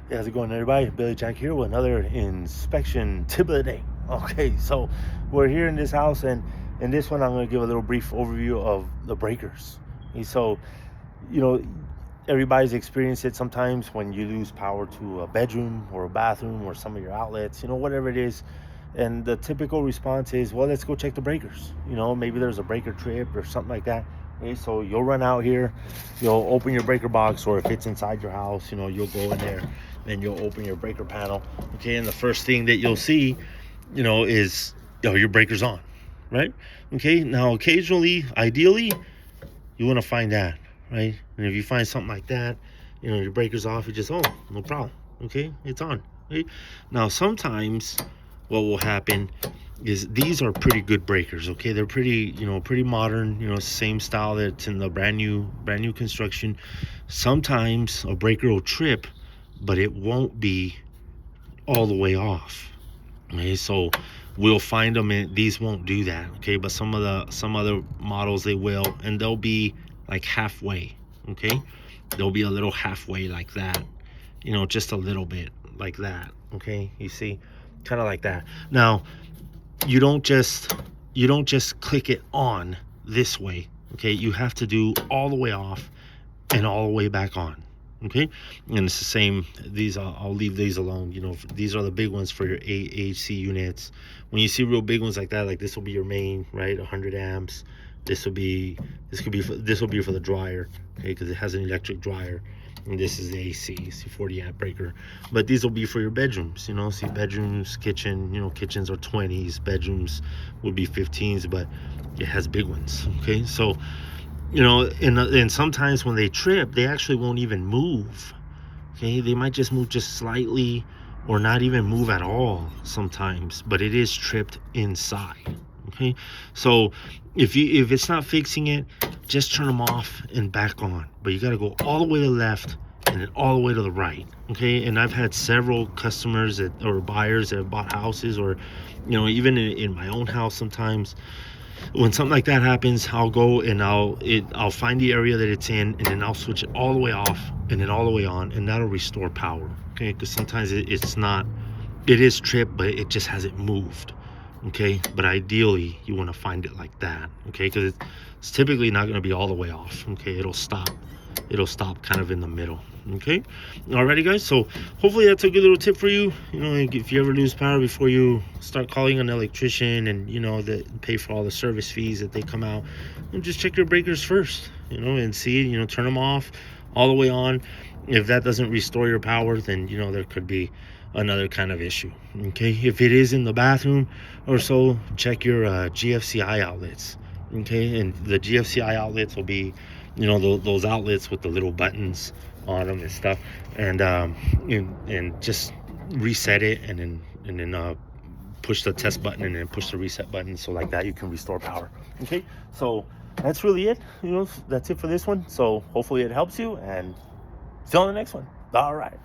Hey, how's it going, everybody? Billy Jack here with another inspection tip of the day. Okay, so we're here in this house, and in this one, I'm going to give a little brief overview of the breakers. Okay, so, you know, everybody's experienced it sometimes when you lose power to a bedroom or a bathroom or some of your outlets, whatever it is. And the typical response is, well, let's go check the breakers. Maybe there's a breaker trip or something like that. Okay, so you'll run out here, you'll open your breaker box, or if it's inside your house, you'll go in there and you'll open your breaker panel. Okay, and the first thing that you'll see, is your breaker's on, right? Okay, now occasionally, ideally, you want to find that, right? And if you find something like that, your breaker's off, you just, oh, no problem. Okay, it's on. Okay, now sometimes what will happen is these are pretty good breakers. Okay, they're pretty pretty modern, same style that's in the brand new construction. Sometimes a breaker will trip, but it won't be all the way off. Okay, so we'll find them, and these won't do that. Okay, but some other models, they will, and they'll be like halfway. Okay, they'll be a little halfway like that, just a little bit like that. Okay, you see, kind of like that. Now you don't just click it on this way. Okay, you have to do all the way off and all the way back on. Okay, and it's the same. These I'll leave these alone. These are the big ones for your AC units. When you see real big ones like that, like this will be your main, right? 100 amps. This will be for the dryer. Okay, because it has an electric dryer. And this is the AC, 40 amp breaker. But these will be for your bedrooms. See, bedrooms, kitchen. Kitchens are 20s. Bedrooms would be 15s, but it has big ones. Okay, so and sometimes when they trip, they actually won't even move. Okay, they might just move just slightly, or not even move at all sometimes, but it is tripped inside. Okay, so if it's not fixing it, just turn them off and back on. But you got to go all the way to the left and then all the way to the right. Okay, and I've had several customers or buyers that have bought houses, or even in my own house sometimes. When something like that happens, I'll go and I'll find the area that it's in, and then I'll switch it all the way off and then all the way on, and that'll restore power. Okay, because sometimes it is tripped, but it just hasn't moved. Okay, but ideally you want to find it like that. Okay, because it's typically not going to be all the way off. Okay, it'll stop kind of in the middle. Okay, alrighty guys, so hopefully that's a good little tip for you. If you ever lose power, before you start calling an electrician and that pay for all the service fees that they come out, just check your breakers first, and see, turn them off all the way on. If that doesn't restore your power, then there could be another kind of issue. Okay, if it is in the bathroom or so, check your GFCI outlets. Okay, and the GFCI outlets will be those outlets with the little buttons on them and stuff, and just reset it, and then push the test button and then push the reset button, so like that you can restore power. Okay, so that's really it. That's it for this one. So hopefully it helps you, and see you on the next one. All right.